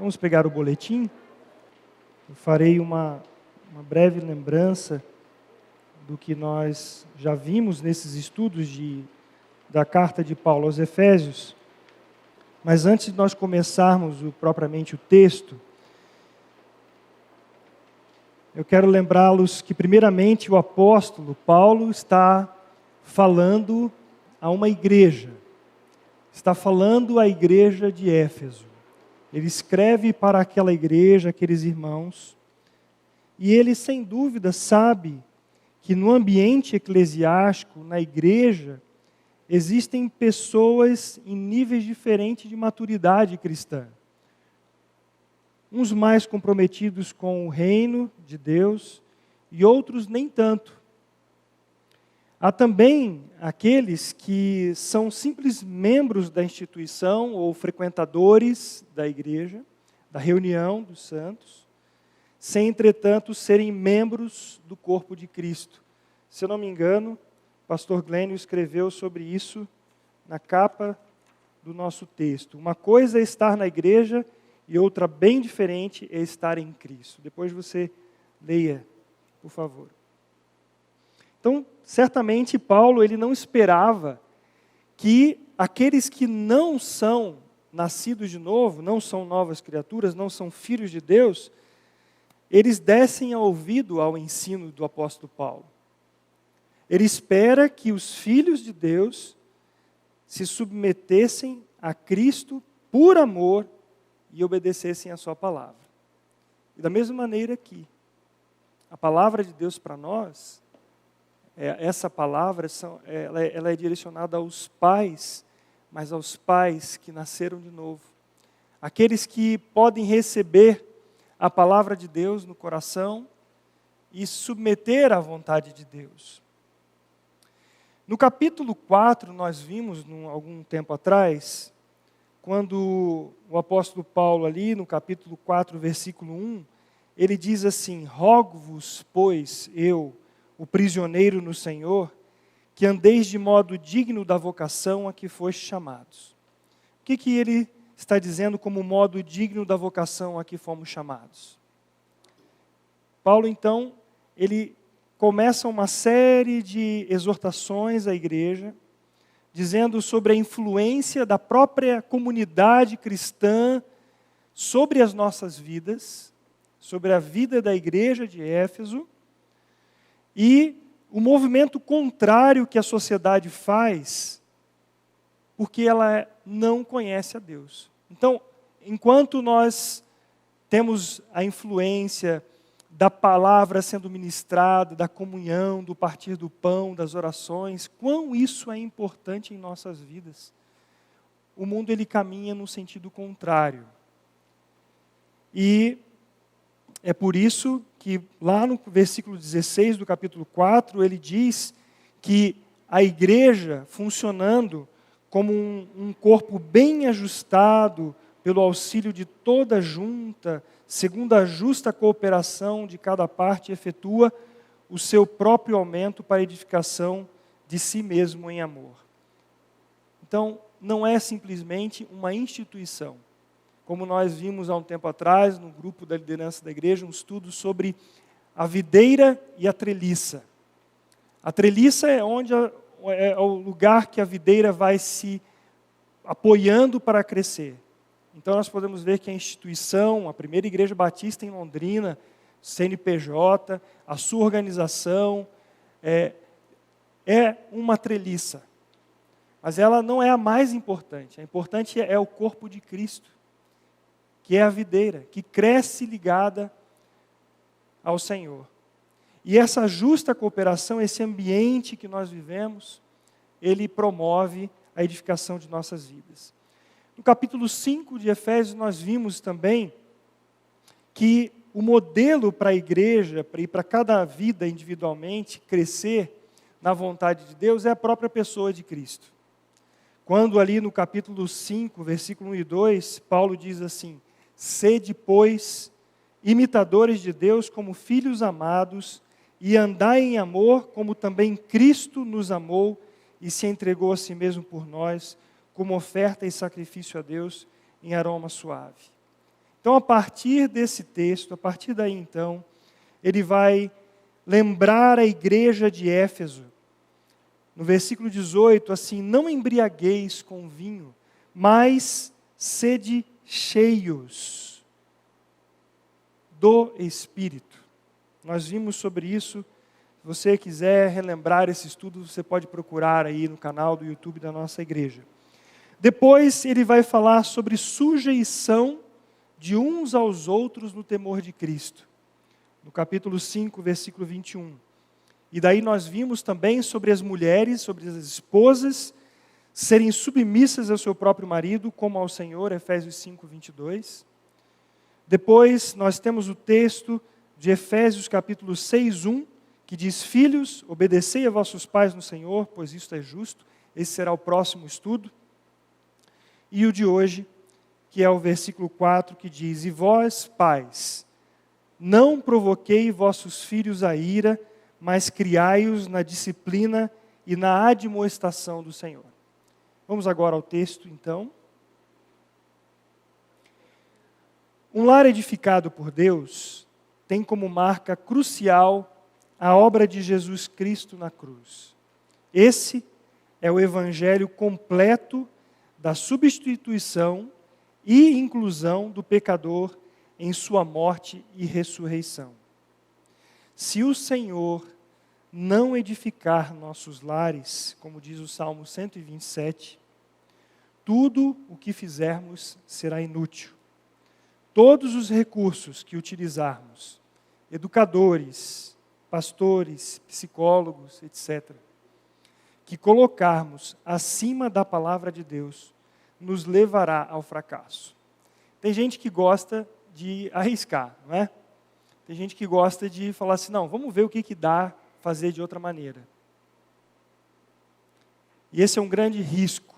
Vamos pegar o boletim. Eu farei uma breve lembrança do que nós já vimos nesses estudos da carta de Paulo aos Efésios. Mas antes de nós começarmos propriamente o texto, eu quero lembrá-los que, primeiramente, o apóstolo Paulo está falando a uma igreja. Está falando à igreja de Éfeso. Ele escreve para aquela igreja, aqueles irmãos, e ele, sem dúvida, sabe que no ambiente eclesiástico, na igreja, existem pessoas em níveis diferentes de maturidade cristã. Uns mais comprometidos com o reino de Deus e outros nem tanto. Há também aqueles que são simples membros da instituição ou frequentadores da igreja, da reunião dos santos, sem, entretanto, serem membros do corpo de Cristo. Se eu não me engano, o pastor Glênio escreveu sobre isso na capa do nosso texto. Uma coisa é estar na igreja e outra bem diferente é estar em Cristo. Depois você leia, por favor. Então, certamente Paulo ele não esperava que aqueles que não são nascidos de novo, não são novas criaturas, não são filhos de Deus, eles dessem ouvido ao ensino do apóstolo Paulo. Ele espera que os filhos de Deus se submetessem a Cristo por amor e obedecessem a sua palavra. E da mesma maneira que a palavra de Deus para nós, essa palavra ela é direcionada aos pais, mas aos pais que nasceram de novo. Aqueles que podem receber a palavra de Deus no coração e submeter à vontade de Deus. No capítulo 4, nós vimos, algum tempo atrás, quando o apóstolo Paulo ali, no capítulo 4, versículo 1, ele diz assim: rogo-vos, pois, eu, o prisioneiro no Senhor, que andeis de modo digno da vocação a que fostes chamados. O que ele está dizendo como modo digno da vocação a que fomos chamados? Paulo, então, ele começa uma série de exortações à igreja, dizendo sobre a influência da própria comunidade cristã sobre as nossas vidas, sobre a vida da igreja de Éfeso, e o movimento contrário que a sociedade faz, porque ela não conhece a Deus. Então, enquanto nós temos a influência da palavra sendo ministrada, da comunhão, do partir do pão, das orações, quão isso é importante em nossas vidas. O mundo ele caminha no sentido contrário. E é por isso que lá no versículo 16 do capítulo 4, ele diz que a igreja funcionando como um corpo bem ajustado, pelo auxílio de toda junta, segundo a justa cooperação de cada parte, efetua o seu próprio aumento para a edificação de si mesmo em amor. Então, não é simplesmente uma instituição. Como nós vimos há um tempo atrás, no grupo da liderança da igreja, um estudo sobre a videira e a treliça. A treliça é o lugar que a videira vai se apoiando para crescer. Então nós podemos ver que a instituição, a primeira igreja batista em Londrina, CNPJ, a sua organização, é uma treliça. Mas ela não é a mais importante. A importante é o corpo de Cristo, que é a videira, que cresce ligada ao Senhor. E essa justa cooperação, esse ambiente que nós vivemos, ele promove a edificação de nossas vidas. No capítulo 5 de Efésios, nós vimos também que o modelo para a igreja, e para cada vida individualmente crescer na vontade de Deus, é a própria pessoa de Cristo. Quando ali no capítulo 5, versículo 1 e 2, Paulo diz assim: sede, pois, imitadores de Deus como filhos amados, e andai em amor como também Cristo nos amou e se entregou a si mesmo por nós, como oferta e sacrifício a Deus em aroma suave. Então, a partir desse texto, a partir daí então, ele vai lembrar a igreja de Éfeso. No versículo 18, assim, não embriagueis com vinho, mas sede cheios do Espírito. Nós vimos sobre isso. Se você quiser relembrar esse estudo, você pode procurar aí no canal do YouTube da nossa igreja. Depois ele vai falar sobre sujeição de uns aos outros no temor de Cristo. No capítulo 5, versículo 21. E daí nós vimos também sobre as mulheres, sobre as esposas, serem submissas ao seu próprio marido, como ao Senhor, Efésios 5, 22. Depois nós temos o texto de Efésios capítulo 6, 1, que diz: Filhos, obedecei a vossos pais no Senhor, pois isto é justo. Esse será o próximo estudo. E o de hoje, que é o versículo 4, que diz: E vós, pais, não provoquei vossos filhos a ira, mas criai-os na disciplina e na admoestação do Senhor. Vamos agora ao texto, então. Um lar edificado por Deus tem como marca crucial a obra de Jesus Cristo na cruz. Esse é o evangelho completo da substituição e inclusão do pecador em sua morte e ressurreição. Se o Senhor não edificar nossos lares, como diz o Salmo 127, tudo o que fizermos será inútil. Todos os recursos que utilizarmos, educadores, pastores, psicólogos, etc., que colocarmos acima da palavra de Deus, nos levará ao fracasso. Tem gente que gosta de arriscar, não é? Tem gente que gosta de falar assim, não, vamos ver o que dá fazer de outra maneira. E esse é um grande risco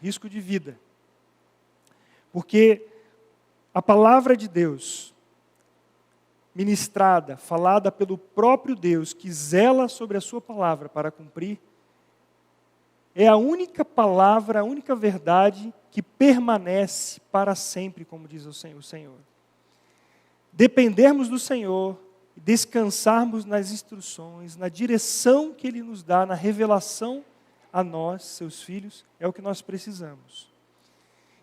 de vida. Porque a palavra de Deus, ministrada, falada pelo próprio Deus, que zela sobre a sua palavra para cumprir, é a única palavra, a única verdade que permanece para sempre, como diz o Senhor. Dependermos do Senhor, descansarmos nas instruções, na direção que Ele nos dá, na revelação a nós, seus filhos, é o que nós precisamos.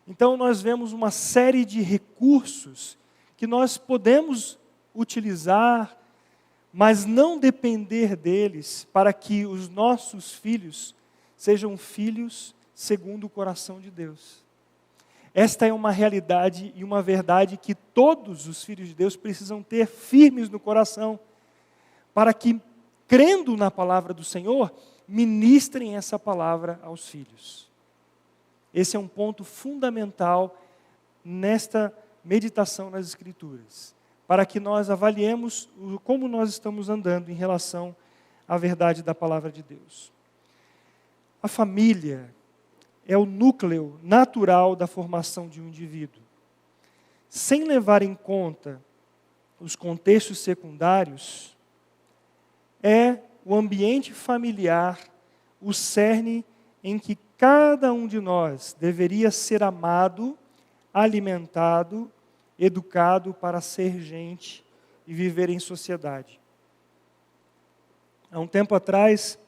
Então nós vemos uma série de recursos que nós podemos utilizar, mas não depender deles para que os nossos filhos sejam filhos segundo o coração de Deus. Esta é uma realidade e uma verdade que todos os filhos de Deus precisam ter firmes no coração, para que, crendo na palavra do Senhor, ministrem essa palavra aos filhos. Esse é um ponto fundamental nesta meditação nas Escrituras, para que nós avaliemos como nós estamos andando em relação à verdade da palavra de Deus. A família é o núcleo natural da formação de um indivíduo. Sem levar em conta os contextos secundários, é o ambiente familiar o cerne em que cada um de nós deveria ser amado, alimentado, educado para ser gente e viver em sociedade. Há um tempo atrás,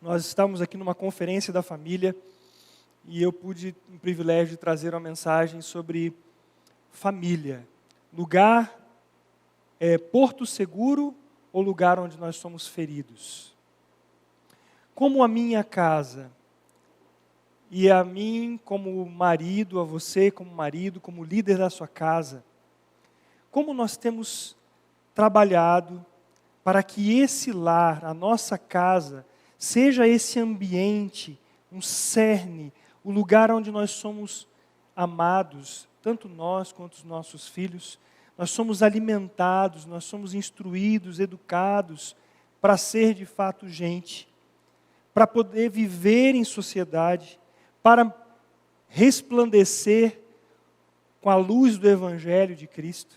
nós estávamos aqui numa conferência da família e eu pude o privilégio de trazer uma mensagem sobre família. Lugar, porto seguro ou lugar onde nós somos feridos? Como a minha casa, e a mim como marido, a você como marido, como líder da sua casa, como nós temos trabalhado para que esse lar, a nossa casa, seja esse ambiente, um cerne, o lugar onde nós somos amados, tanto nós quanto os nossos filhos, nós somos alimentados, nós somos instruídos, educados para ser de fato gente, para poder viver em sociedade, para resplandecer com a luz do Evangelho de Cristo.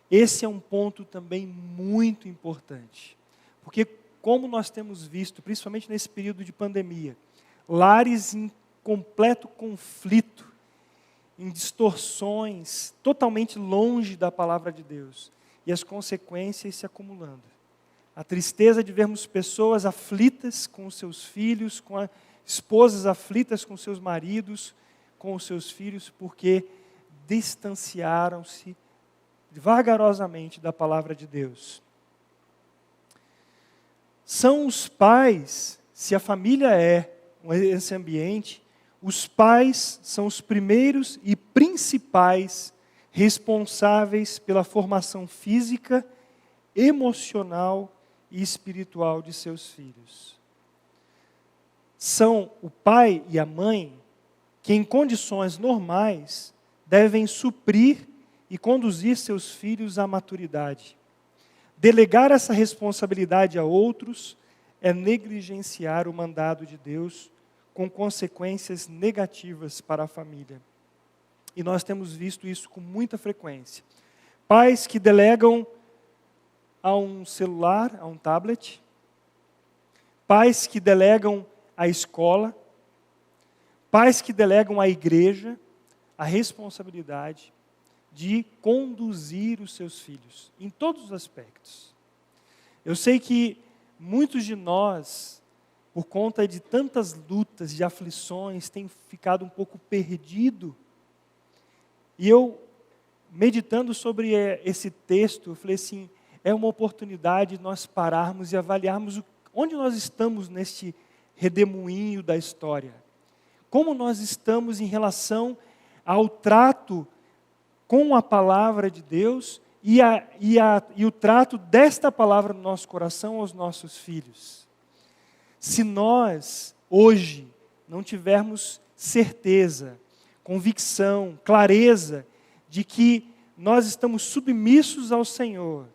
Esse é um ponto também muito importante, porque como nós temos visto, principalmente nesse período de pandemia, lares em completo conflito, em distorções, totalmente longe da palavra de Deus. E as consequências se acumulando. A tristeza de vermos pessoas aflitas com os seus filhos, esposas aflitas com seus maridos, com os seus filhos, porque distanciaram-se vagarosamente da palavra de Deus. São os pais, se a família é esse ambiente, os pais são os primeiros e principais responsáveis pela formação física, emocional e espiritual de seus filhos. São o pai e a mãe que, em condições normais, devem suprir e conduzir seus filhos à maturidade. Delegar essa responsabilidade a outros é negligenciar o mandado de Deus, com consequências negativas para a família. E nós temos visto isso com muita frequência. Pais que delegam a um celular, a um tablet. Pais que delegam à escola. Pais que delegam à igreja a responsabilidade de conduzir os seus filhos, em todos os aspectos. Eu sei que muitos de nós, por conta de tantas lutas, de aflições, têm ficado um pouco perdido. E eu, meditando sobre esse texto, eu falei assim, é uma oportunidade de nós pararmos e avaliarmos onde nós estamos neste redemoinho da história. Como nós estamos em relação ao trato com a palavra de Deus e o trato desta palavra no nosso coração aos nossos filhos. Se nós, hoje, não tivermos certeza, convicção, clareza de que nós estamos submissos ao Senhor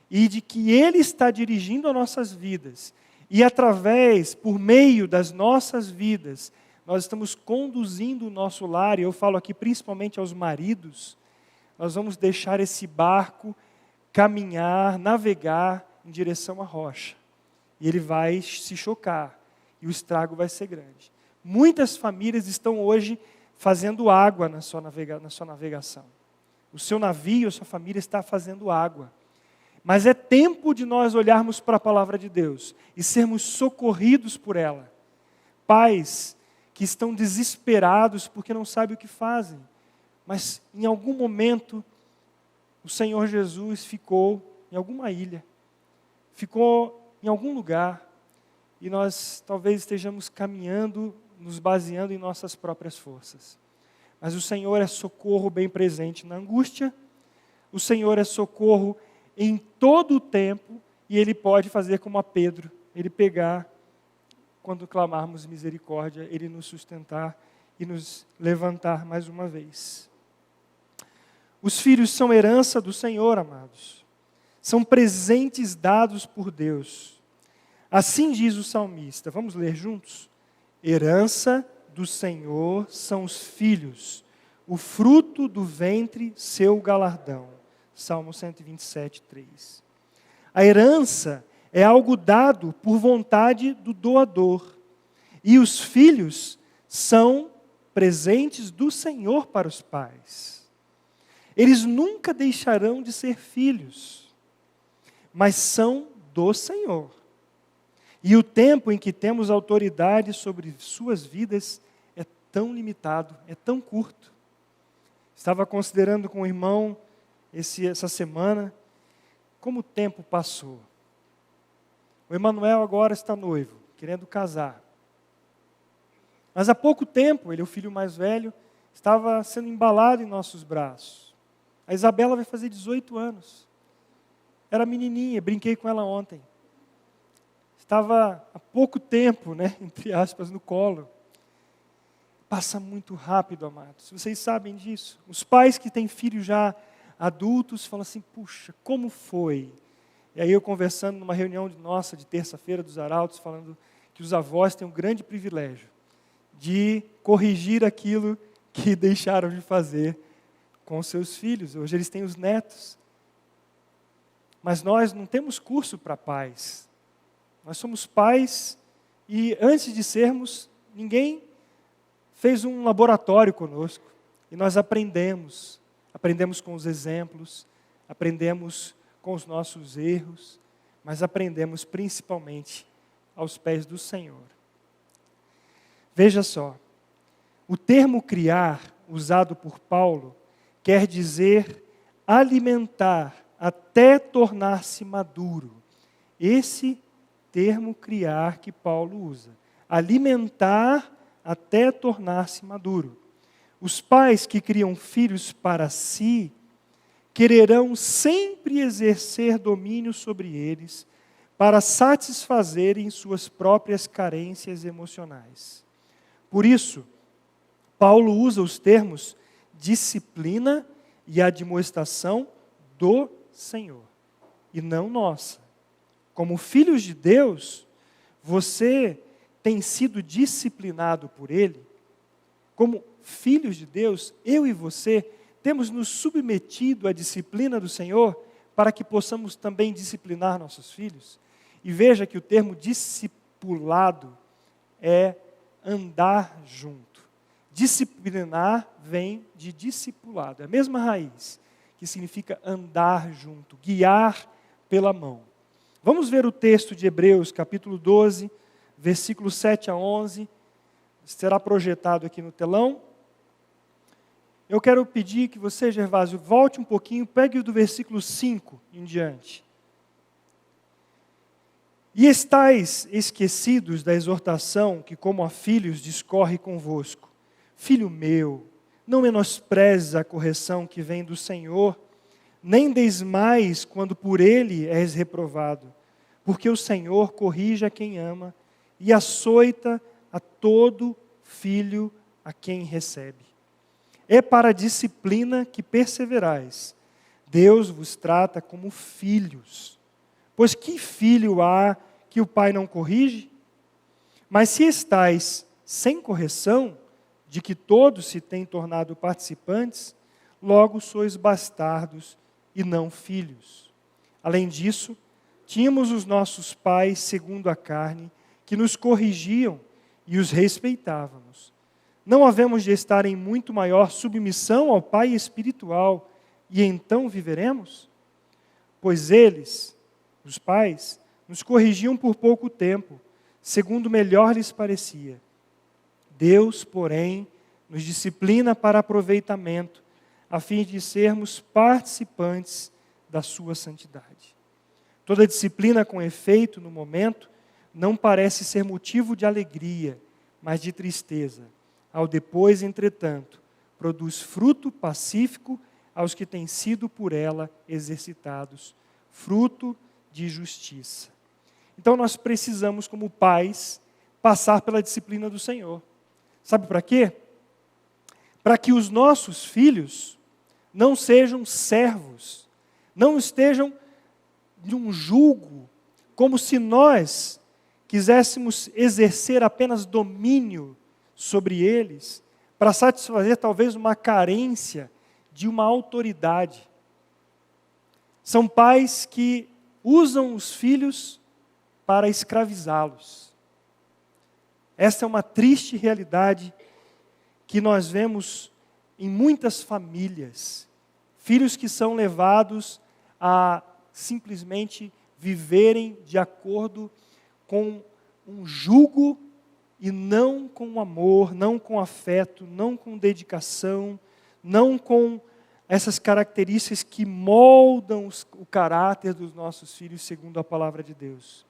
e de que Ele está dirigindo as nossas vidas e por meio das nossas vidas, nós estamos conduzindo o nosso lar, e eu falo aqui principalmente aos maridos, nós vamos deixar esse barco caminhar, navegar em direção à rocha. E ele vai se chocar, e o estrago vai ser grande. Muitas famílias estão hoje fazendo água na sua navegação. O seu navio, a sua família está fazendo água. Mas é tempo de nós olharmos para a palavra de Deus e sermos socorridos por ela. Pais que estão desesperados porque não sabem o que fazem. Mas em algum momento, o Senhor Jesus ficou em alguma ilha, ficou em algum lugar, e nós talvez estejamos caminhando, nos baseando em nossas próprias forças. Mas o Senhor é socorro bem presente na angústia, o Senhor é socorro em todo o tempo, e Ele pode fazer como a Pedro, Ele pegar, quando clamarmos misericórdia, Ele nos sustentar e nos levantar mais uma vez. Os filhos são herança do Senhor, amados. São presentes dados por Deus. Assim diz o salmista. Vamos ler juntos? Herança do Senhor são os filhos, o fruto do ventre, seu galardão. Salmo 127, 3. A herança é algo dado por vontade do doador. E os filhos são presentes do Senhor para os pais. Eles nunca deixarão de ser filhos, mas são do Senhor. E o tempo em que temos autoridade sobre suas vidas é tão limitado, é tão curto. Estava considerando com o irmão essa semana como o tempo passou. O Emanuel agora está noivo, querendo casar. Mas há pouco tempo, ele é o filho mais velho, estava sendo embalado em nossos braços. A Isabela vai fazer 18 anos. Era menininha, brinquei com ela ontem. Estava há pouco tempo, entre aspas, no colo. Passa muito rápido, amados. Vocês sabem disso. Os pais que têm filhos já adultos falam assim, puxa, como foi? E aí eu conversando numa reunião nossa de terça-feira dos arautos, falando que os avós têm um grande privilégio de corrigir aquilo que deixaram de fazer com seus filhos. Hoje eles têm os netos. Mas nós não temos curso para pais. Nós somos pais e antes de sermos, ninguém fez um laboratório conosco. E nós aprendemos com os exemplos, aprendemos com os nossos erros, mas aprendemos principalmente aos pés do Senhor. Veja só, o termo criar, usado por Paulo, quer dizer alimentar até tornar-se maduro. Esse termo criar que Paulo usa. Alimentar até tornar-se maduro. Os pais que criam filhos para si, quererão sempre exercer domínio sobre eles, para satisfazerem suas próprias carências emocionais. Por isso, Paulo usa os termos disciplina e admoestação do Senhor, e não nossa. Como filhos de Deus, você tem sido disciplinado por Ele. Como filhos de Deus, eu e você temos nos submetido à disciplina do Senhor para que possamos também disciplinar nossos filhos. E veja que o termo discipulado é andar junto. Disciplinar vem de discipulado, é a mesma raiz, que significa andar junto, guiar pela mão. Vamos ver o texto de Hebreus, capítulo 12, versículos 7 a 11, será projetado aqui no telão. Eu quero pedir que você, Gervásio, volte um pouquinho, pegue o do versículo 5 em diante. E estais esquecidos da exortação que, como a filhos, discorre convosco. Filho meu, não menosprezes a correção que vem do Senhor, nem desmais quando por Ele és reprovado, porque o Senhor corrige a quem ama e açoita a todo filho a quem recebe. É para a disciplina que perseverais. Deus vos trata como filhos. Pois que filho há que o pai não corrige? Mas se estais sem correção, de que todos se têm tornado participantes, logo sois bastardos e não filhos. Além disso, tínhamos os nossos pais segundo a carne, que nos corrigiam e os respeitávamos. Não havemos de estar em muito maior submissão ao Pai espiritual, e então viveremos? Pois eles, os pais, nos corrigiam por pouco tempo, segundo melhor lhes parecia. Deus, porém, nos disciplina para aproveitamento, a fim de sermos participantes da sua santidade. Toda disciplina com efeito no momento não parece ser motivo de alegria, mas de tristeza. Ao depois, entretanto, produz fruto pacífico aos que têm sido por ela exercitados, fruto de justiça. Então nós precisamos, como pais, passar pela disciplina do Senhor. Sabe para quê? Para que os nossos filhos não sejam servos, não estejam de um jugo, como se nós quiséssemos exercer apenas domínio sobre eles, para satisfazer talvez uma carência de uma autoridade. São pais que usam os filhos para escravizá-los. Essa é uma triste realidade que nós vemos em muitas famílias. Filhos que são levados a simplesmente viverem de acordo com um jugo e não com amor, não com afeto, não com dedicação, não com essas características que moldam o caráter dos nossos filhos segundo a palavra de Deus.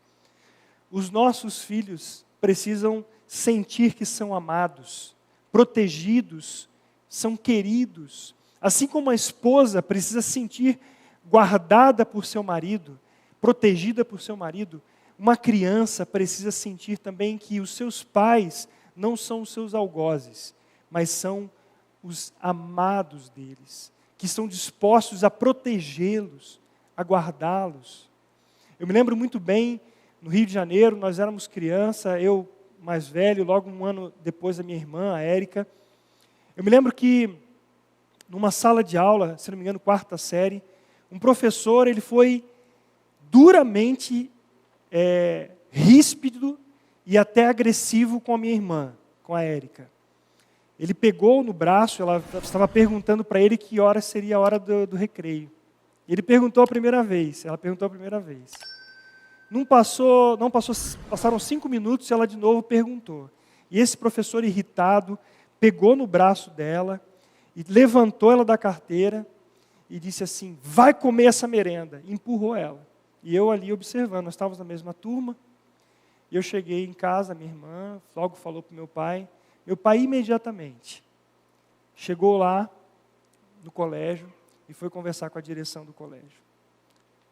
Os nossos filhos precisam sentir que são amados, protegidos, são queridos. Assim como a esposa precisa sentir guardada por seu marido, protegida por seu marido, uma criança precisa sentir também que os seus pais não são os seus algozes, mas são os amados deles, que estão dispostos a protegê-los, a guardá-los. Eu me lembro muito bem, no Rio de Janeiro, nós éramos criança, eu mais velho, logo um ano depois da minha irmã, a Érica. Eu me lembro que, numa sala de aula, se não me engano, quarta série, um professor, ele foi duramente ríspido e até agressivo com a minha irmã, com a Érica. Ele pegou no braço, ela estava perguntando para ele que hora seria a hora do recreio. Ele perguntou a primeira vez, ela perguntou a primeira vez. Passaram 5 minutos e ela de novo perguntou. E esse professor irritado pegou no braço dela e levantou ela da carteira e disse assim, vai comer essa merenda. E empurrou ela. E eu ali observando, nós estávamos na mesma turma. E eu cheguei em casa, minha irmã logo falou para o meu pai. Meu pai imediatamente chegou lá no colégio e foi conversar com a direção do colégio.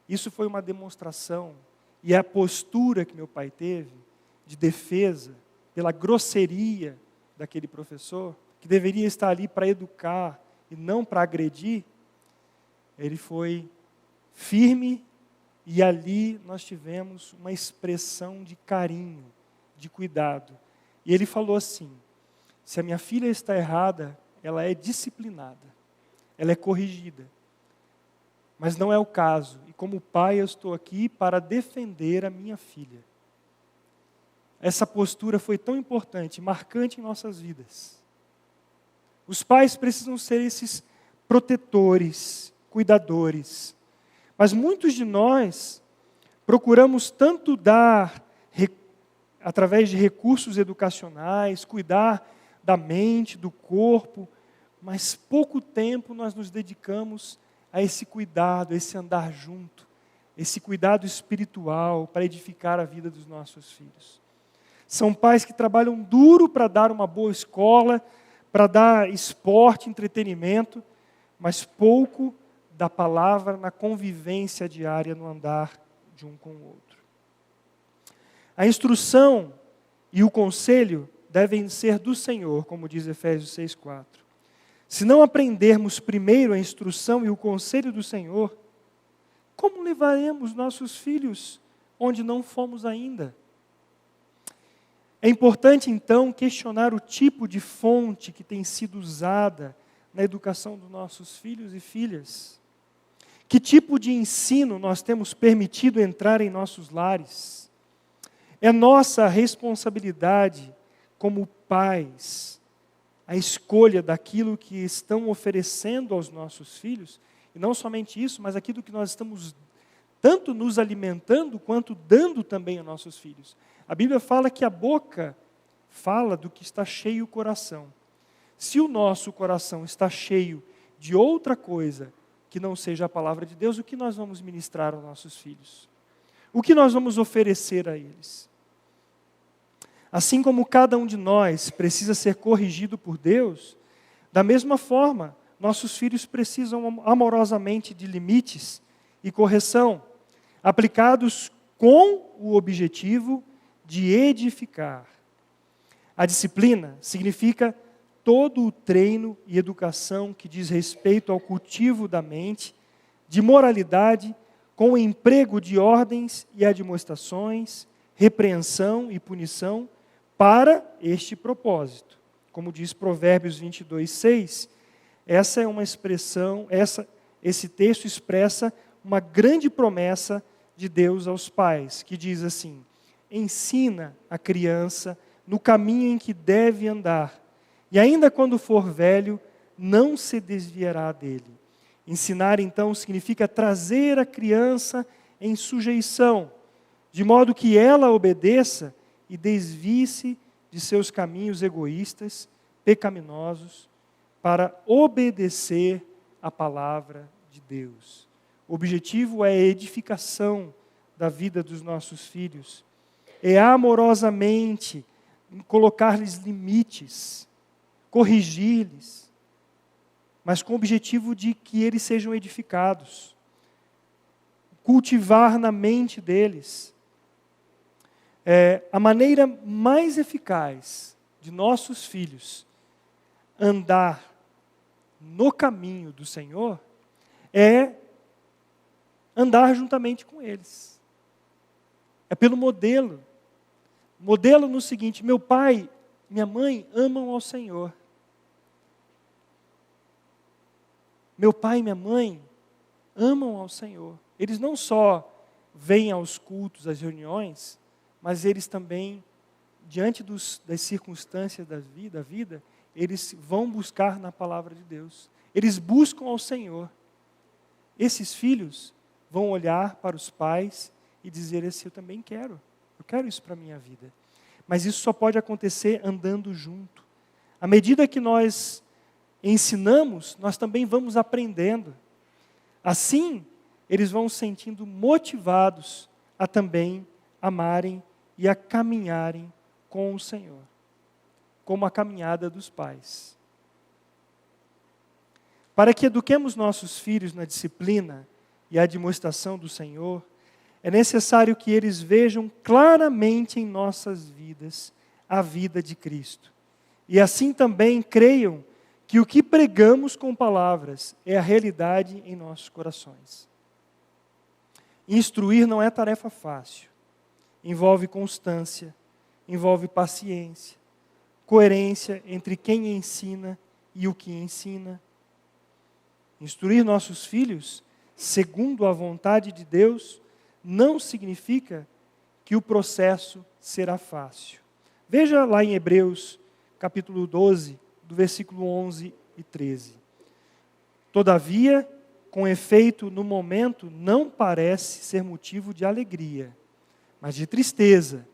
Isso foi uma demonstração, e a postura que meu pai teve, de defesa, pela grosseria daquele professor, que deveria estar ali para educar e não para agredir, ele foi firme, e ali nós tivemos uma expressão de carinho, de cuidado. E ele falou assim, se a minha filha está errada, ela é disciplinada, ela é corrigida. Mas não é o caso. E como pai, eu estou aqui para defender a minha filha. Essa postura foi tão importante, marcante em nossas vidas. Os pais precisam ser esses protetores, cuidadores. Mas muitos de nós procuramos tanto dar, através de recursos educacionais, cuidar da mente, do corpo, mas pouco tempo nós nos dedicamos a esse cuidado, a esse andar junto, esse cuidado espiritual para edificar a vida dos nossos filhos. São pais que trabalham duro para dar uma boa escola, para dar esporte, entretenimento, mas pouco da palavra na convivência diária, no andar de um com o outro. A instrução e o conselho devem ser do Senhor, como diz Efésios 6,4. Se não aprendermos primeiro a instrução e o conselho do Senhor, como levaremos nossos filhos onde não fomos ainda? É importante, então, questionar o tipo de fonte que tem sido usada na educação dos nossos filhos e filhas. Que tipo de ensino nós temos permitido entrar em nossos lares? É nossa responsabilidade como pais a escolha daquilo que estão oferecendo aos nossos filhos, e não somente isso, mas aquilo que nós estamos tanto nos alimentando, quanto dando também aos nossos filhos. A Bíblia fala que a boca fala do que está cheio o coração. Se o nosso coração está cheio de outra coisa que não seja a palavra de Deus, o que nós vamos ministrar aos nossos filhos? O que nós vamos oferecer a eles? Assim como cada um de nós precisa ser corrigido por Deus, da mesma forma, nossos filhos precisam amorosamente de limites e correção, aplicados com o objetivo de edificar. A disciplina significa todo o treino e educação que diz respeito ao cultivo da mente, de moralidade, com o emprego de ordens e admoestações, repreensão e punição, para este propósito. Como diz Provérbios 22:6, essa é uma expressão, esse texto expressa uma grande promessa de Deus aos pais, que diz assim: ensina a criança no caminho em que deve andar, e ainda quando for velho, não se desviará dele. Ensinar, então, significa trazer a criança em sujeição, de modo que ela obedeça e desvie-se de seus caminhos egoístas, pecaminosos, para obedecer a palavra de Deus. O objetivo é a edificação da vida dos nossos filhos. É amorosamente colocar-lhes limites, corrigir-lhes, mas com o objetivo de que eles sejam edificados. Cultivar na mente deles. A maneira mais eficaz de nossos filhos andar no caminho do Senhor é andar juntamente com eles. É pelo modelo. Modelo no seguinte: meu pai, minha mãe amam ao Senhor. Meu pai e minha mãe amam ao Senhor. Eles não só vêm aos cultos, às reuniões, mas eles também, diante das circunstâncias da vida, eles vão buscar na palavra de Deus. Eles buscam ao Senhor. Esses filhos vão olhar para os pais e dizer assim, eu também quero. Eu quero isso para a minha vida. Mas isso só pode acontecer andando junto. À medida que nós ensinamos, nós também vamos aprendendo. Assim, eles vão se sentindo motivados a também amarem e a caminharem com o Senhor, como a caminhada dos pais. Para que eduquemos nossos filhos na disciplina e admoestação do Senhor, é necessário que eles vejam claramente em nossas vidas a vida de Cristo. E assim também creiam que o que pregamos com palavras é a realidade em nossos corações. Instruir não é tarefa fácil. Envolve constância, envolve paciência, coerência entre quem ensina e o que ensina. Instruir nossos filhos, segundo a vontade de Deus, não significa que o processo será fácil. Veja lá em Hebreus, capítulo 12, do versículo 11 e 13. Todavia, com efeito, no momento, não parece ser motivo de alegria, mas de tristeza.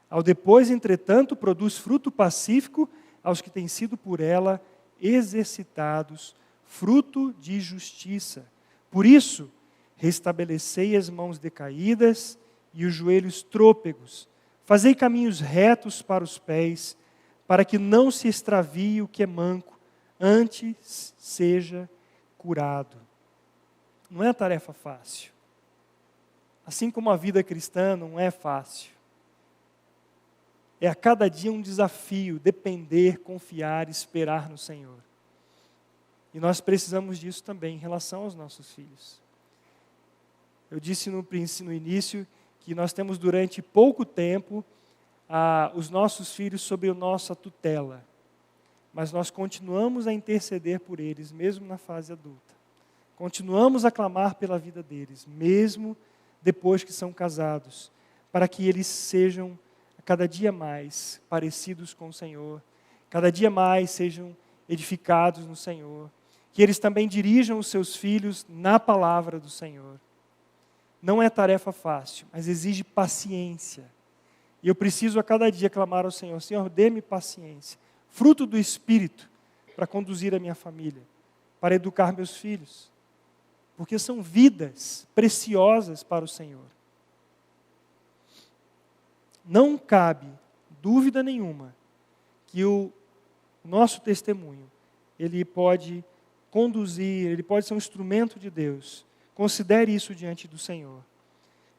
Ao depois, entretanto, produz fruto pacífico aos que têm sido por ela exercitados, fruto de justiça. Por isso, restabelecei as mãos decaídas e os joelhos trôpegos. Fazei caminhos retos para os pés, para que não se extravie o que é manco, antes seja curado. Não é tarefa fácil. Assim como a vida cristã não é fácil. É a cada dia um desafio depender, confiar, esperar no Senhor. E nós precisamos disso também em relação aos nossos filhos. Eu disse no início que nós temos durante pouco tempo os nossos filhos sob a nossa tutela. Mas nós continuamos a interceder por eles, mesmo na fase adulta. Continuamos a clamar pela vida deles, mesmo depois que são casados, para que eles sejam cada dia mais parecidos com o Senhor, cada dia mais sejam edificados no Senhor, que eles também dirijam os seus filhos na palavra do Senhor. Não é tarefa fácil, mas exige paciência. E eu preciso a cada dia clamar ao Senhor, Senhor, dê-me paciência, fruto do Espírito, para conduzir a minha família, para educar meus filhos, porque são vidas preciosas para o Senhor. Não cabe dúvida nenhuma que o nosso testemunho, ele pode conduzir, ele pode ser um instrumento de Deus. Considere isso diante do Senhor,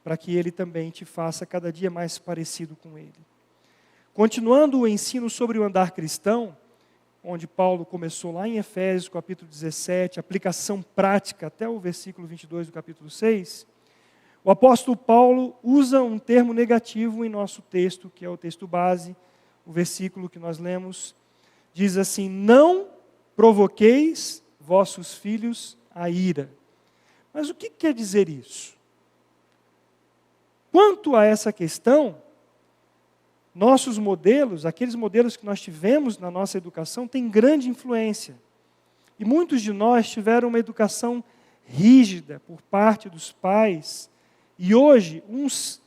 para que Ele também te faça cada dia mais parecido com Ele. Continuando o ensino sobre o andar cristão, onde Paulo começou lá em Efésios, capítulo 17, aplicação prática até o versículo 22 do capítulo 6, o apóstolo Paulo usa um termo negativo em nosso texto, que é o texto base, o versículo que nós lemos, diz assim, não provoqueis vossos filhos a ira. Mas o que quer dizer isso? Quanto a essa questão, nossos modelos, aqueles modelos que nós tivemos na nossa educação, têm grande influência. E muitos de nós tiveram uma educação rígida por parte dos pais, e hoje uns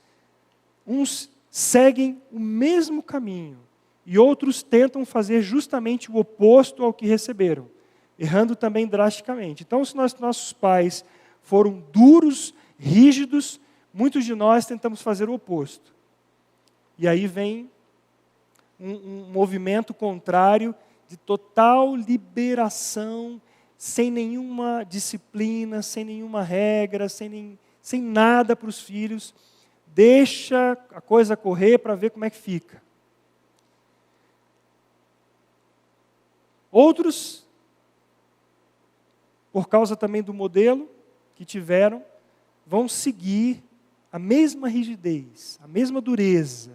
seguem o mesmo caminho, e outros tentam fazer justamente o oposto ao que receberam, errando também drasticamente. Então, se nossos pais foram duros, rígidos, muitos de nós tentamos fazer o oposto. E aí vem um movimento contrário de total liberação, sem nenhuma disciplina, sem nenhuma regra, sem nada para os filhos. Deixa a coisa correr para ver como é que fica. Outros, por causa também do modelo que tiveram, vão seguir a mesma rigidez, a mesma dureza,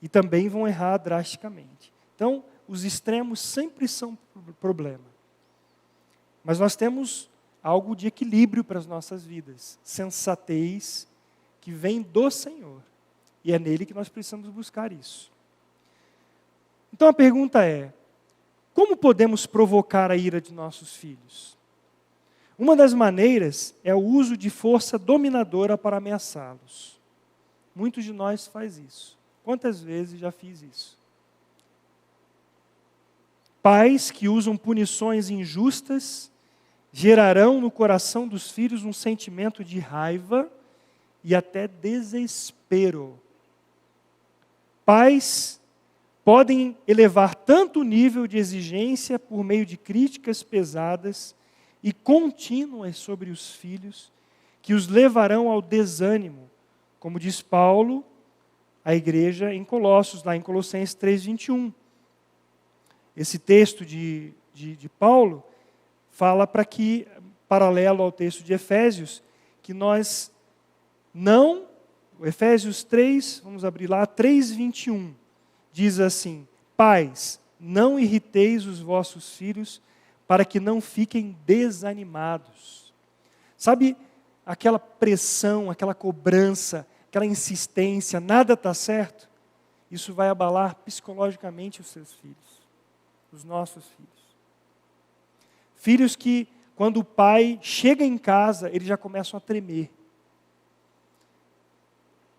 e também vão errar drasticamente. Então, os extremos sempre são problema. Mas nós temos algo de equilíbrio para as nossas vidas, sensatez que vem do Senhor, e é nele que nós precisamos buscar isso. Então a pergunta é, Como podemos provocar a ira de nossos filhos? Uma das maneiras é o uso de força dominadora para ameaçá-los. Muitos de nós faz isso. Quantas vezes já fiz isso? Pais que usam punições injustas gerarão no coração dos filhos um sentimento de raiva e até desespero. Pais podem elevar tanto o nível de exigência por meio de críticas pesadas e contínuas sobre os filhos, que os levarão ao desânimo, como diz Paulo à igreja em Colossos, lá em Colossenses 3:21. Esse texto de Paulo fala para que, paralelo ao texto de Efésios, que nós não, Efésios 3, vamos abrir lá, 3:21, diz assim: pais, não irriteis os vossos filhos, para que não fiquem desanimados. Sabe aquela pressão, aquela cobrança, aquela insistência, nada está certo? Isso vai abalar psicologicamente os seus filhos, os nossos filhos. Filhos que, quando o pai chega em casa, eles já começam a tremer.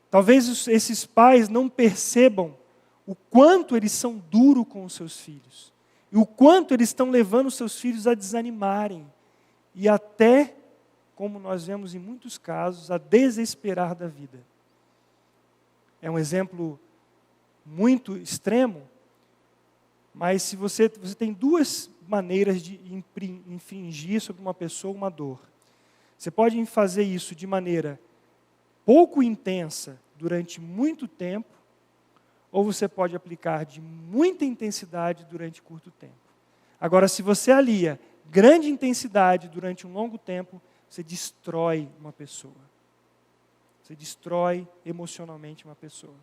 Talvez esses pais não percebam o quanto eles são duros com os seus filhos. E o quanto eles estão levando os seus filhos a desanimarem. E até, como nós vemos em muitos casos, a desesperar da vida. É um exemplo muito extremo, mas se você tem duas maneiras de infringir sobre uma pessoa uma dor. Você pode fazer isso de maneira pouco intensa durante muito tempo, ou você pode aplicar de muita intensidade durante curto tempo. Agora, se você alia grande intensidade durante um longo tempo, você destrói uma pessoa. Você destrói emocionalmente uma pessoa.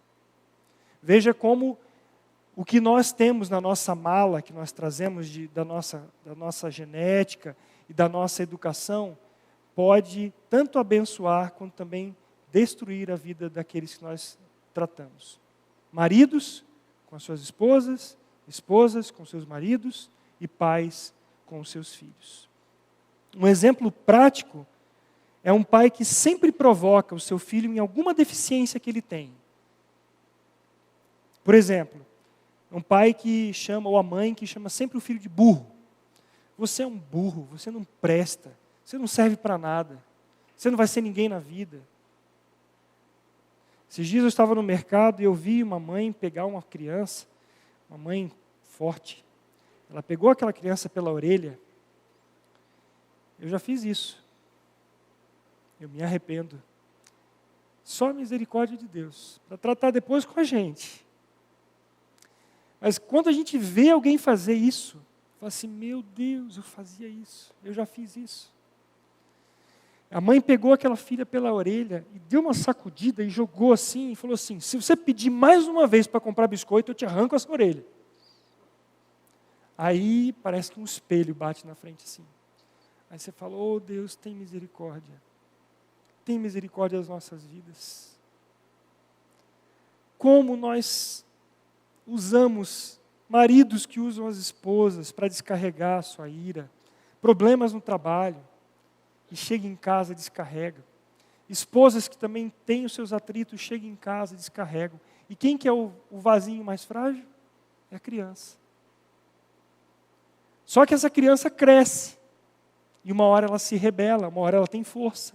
Veja como o que nós temos na nossa mala, que nós trazemos da nossa genética e da nossa educação, pode tanto abençoar quanto também destruir a vida daqueles que nós tratamos. Maridos com as suas esposas, esposas com seus maridos e pais com os seus filhos. Um exemplo prático é um pai que sempre provoca o seu filho em alguma deficiência que ele tem. Por exemplo, um pai que chama, ou a mãe que chama sempre o filho de burro. Você é um burro, você não presta, você não serve para nada, você não vai ser ninguém na vida. Esses dias eu estava no mercado e eu vi uma mãe pegar uma criança, uma mãe forte. Ela pegou aquela criança pela orelha. Eu já fiz isso. Eu me arrependo. Só a misericórdia de Deus, para tratar depois com a gente. Mas quando a gente vê alguém fazer isso, fala assim, meu Deus, eu fazia isso, eu já fiz isso. A mãe pegou aquela filha pela orelha e deu uma sacudida e jogou assim, e falou assim, se você pedir mais uma vez para comprar biscoito, eu te arranco essa orelha. Aí parece que um espelho bate na frente assim. Aí você fala, oh Deus, tem misericórdia. Tem misericórdia das nossas vidas. Como nós usamos maridos que usam as esposas para descarregar a sua ira, problemas no trabalho, e chega em casa e descarrega. Esposas que também têm os seus atritos, chegam em casa e descarregam. E quem que é o vasinho mais frágil? É a criança. Só que essa criança cresce. E uma hora ela se rebela, uma hora ela tem força.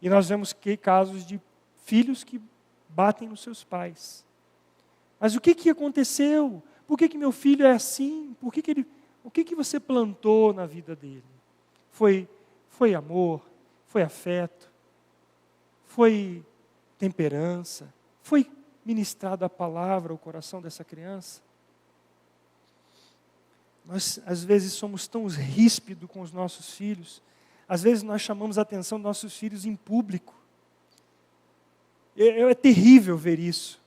E nós vemos casos de filhos que batem nos seus pais. Mas o que aconteceu? Por que meu filho é assim? O que você plantou na vida dele? Foi amor? Foi afeto? Foi temperança? Foi ministrada a palavra ao coração dessa criança? Nós, às vezes, somos tão ríspidos com os nossos filhos. Às vezes, nós chamamos a atenção dos nossos filhos em público. É terrível ver isso.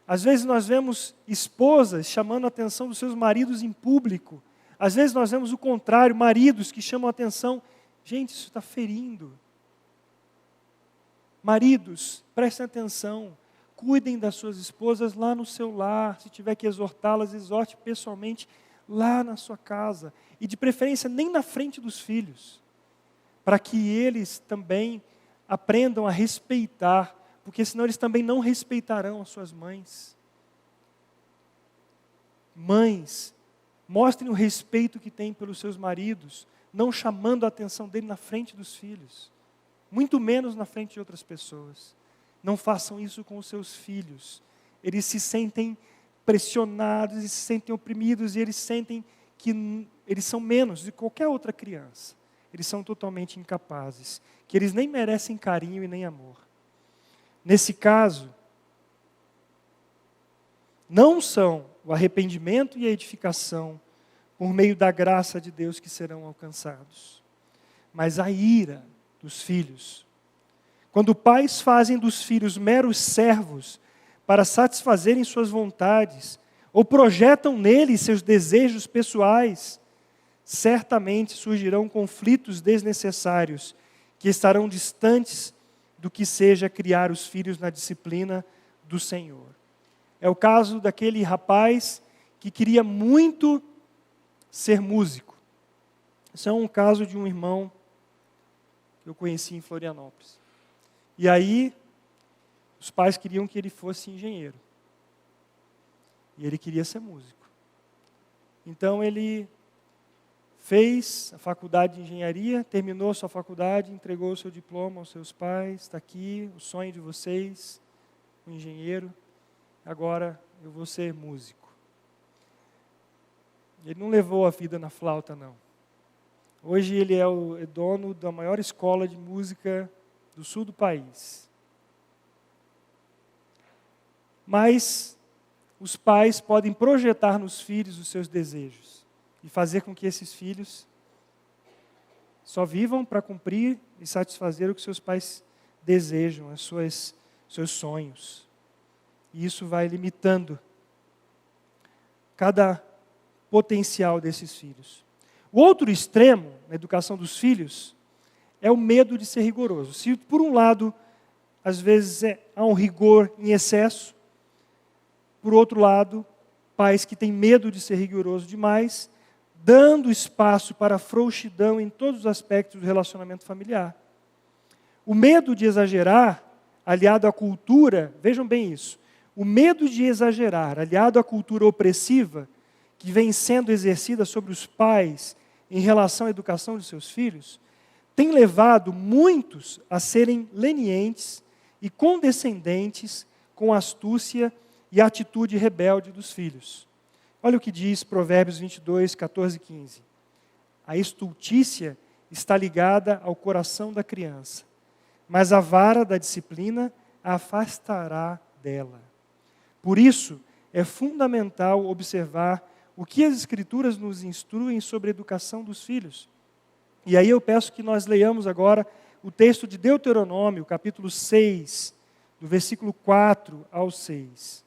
Às vezes, nós vemos esposas chamando a atenção dos seus maridos em público. Às vezes, nós vemos o contrário, maridos que chamam a atenção. Gente, isso está ferindo. Maridos, prestem atenção. Cuidem das suas esposas lá no seu lar. Se tiver que exortá-las, exorte pessoalmente. lá na sua casa, e de preferência nem na frente dos filhos, para que eles também aprendam a respeitar, porque senão eles também não respeitarão as suas mães. Mães, mostrem o respeito que têm pelos seus maridos, não chamando a atenção dele na frente dos filhos, muito menos na frente de outras pessoas. Não façam isso com os seus filhos. Eles se sentem pressionados, eles se sentem oprimidos e eles sentem que eles são menos de qualquer outra criança. Eles são totalmente incapazes, que eles nem merecem carinho e nem amor. Nesse caso, não são o arrependimento e a edificação por meio da graça de Deus que serão alcançados, mas a ira dos filhos. Quando pais fazem dos filhos meros servos para satisfazerem suas vontades, ou projetam neles seus desejos pessoais, certamente surgirão conflitos desnecessários que estarão distantes do que seja criar os filhos na disciplina do Senhor. É o caso daquele rapaz que queria muito ser músico. Esse é um caso de um irmão que eu conheci em Florianópolis. E aí, os pais queriam que ele fosse engenheiro. E ele queria ser músico. Então ele fez a faculdade de engenharia, terminou a sua faculdade, entregou o seu diploma aos seus pais. Está aqui o sonho de vocês, um engenheiro. Agora eu vou ser músico. Ele não levou a vida na flauta, não. Hoje ele é dono da maior escola de música do sul do país. Mas os pais podem projetar nos filhos os seus desejos e fazer com que esses filhos só vivam para cumprir e satisfazer o que seus pais desejam, seus sonhos. E isso vai limitando cada potencial desses filhos. O outro extremo na educação dos filhos é o medo de ser rigoroso. Se por um lado, às vezes há um rigor em excesso, por outro lado, pais que têm medo de ser rigoroso demais, dando espaço para a frouxidão em todos os aspectos do relacionamento familiar. O medo de exagerar, aliado à cultura, vejam bem isso, o medo de exagerar, aliado à cultura opressiva, que vem sendo exercida sobre os pais em relação à educação de seus filhos, tem levado muitos a serem lenientes e condescendentes com a astúcia e a atitude rebelde dos filhos. Olha o que diz Provérbios 22, 14 e 15. A estultícia está ligada ao coração da criança, mas a vara da disciplina a afastará dela. Por isso, é fundamental observar o que as Escrituras nos instruem sobre a educação dos filhos. E aí eu peço que nós leiamos agora o texto de Deuteronômio, capítulo 6, do versículo 4 ao 6.